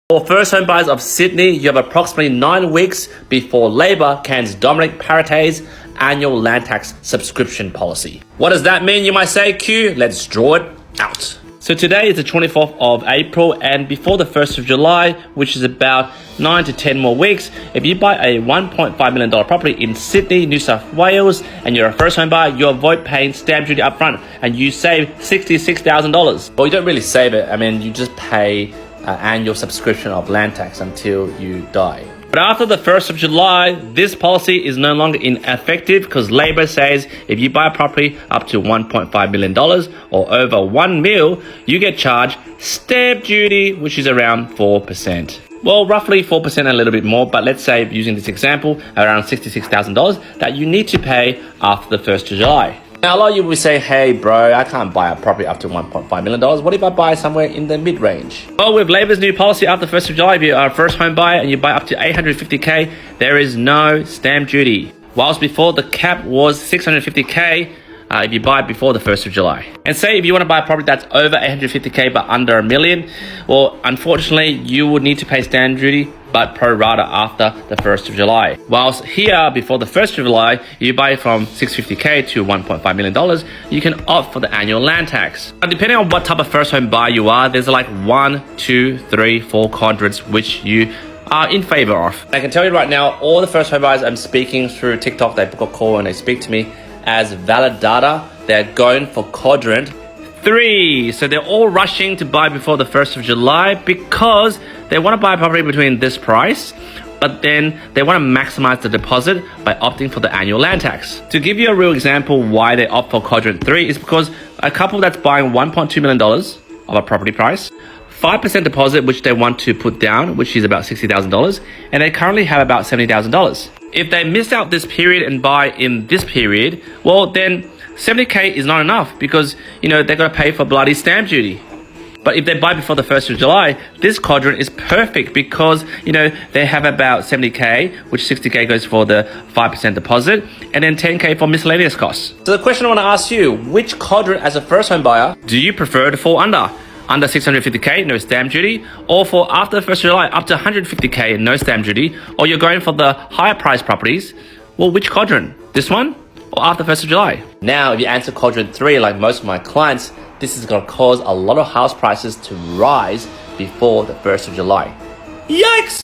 For first home buyers of Sydney, you have approximately 9 weeks before Labor cans Dominic Perrottet's annual land tax subscription policy. What does that mean, you might say, Q? Let's draw it out. So today is the 24th of April, and before the 1st of July, which is about 9 to 10 more weeks, if you buy a $1.5 million property in Sydney, New South Wales, and you're a first home buyer, you avoid paying stamp duty up front, and you save $66,000. Well, you don't really save it. I mean, you just pay annual subscription of land tax until you die. But after the 1st of July, this policy is no longer ineffective because Labor says if you buy a property up to $1.5 million or over $1 million, you get charged stamp duty, which is around 4%. Well, roughly 4% and a little bit more, but let's say, using this example, around $66,000 that you need to pay after the 1st of July. Now, a lot of you will say, hey, bro, I can't buy a property up to $1.5 million. What if I buy somewhere in the mid-range? Well, with Labor's new policy after the 1st of July, if you are a first home buyer and you buy up to $850K, there is no stamp duty. Whilst before the cap was $650K, if you buy it before the 1st of July. And say if you want to buy a property that's over $850K but under $1 million, well, unfortunately, you would need to pay stamp duty, but pro rata after the 1st of July. Whilst here, before the 1st of July, you buy it from $650K to $1.5 million, you can opt for the annual land tax. Now, depending on what type of first home buyer you are, there's like 1, 2, 3, 4 quadrants which you are in favor of. I can tell you right now, all the first home buyers I'm speaking through TikTok, they book a call and they speak to me as valid data, they're going for quadrant 3. So they're all rushing to buy before the 1st of July because they want to buy a property between this price, but then they want to maximize the deposit by opting for the annual land tax. To give you a real example why they opt for quadrant 3 is because a couple that's buying $1.2 million of a property price, 5% deposit which they want to put down, which is about $60,000, and they currently have about $70,000. If they miss out this period and buy in this period, well then $70K is not enough because, they're going to pay for bloody stamp duty. But if they buy before the 1st of July, this quadrant is perfect because, they have about $70K, which $60K goes for the 5% deposit, and then $10K for miscellaneous costs. So the question I want to ask you, which quadrant as a first home buyer do you prefer to fall under? Under $650K, no stamp duty, or for after the 1st of July, up to $150K, no stamp duty, or you're going for the higher price properties? Well, which quadrant? This one or after the 1st of July? Now, if you answer quadrant 3, like most of my clients, this is going to cause a lot of house prices to rise before the 1st of July. Yikes!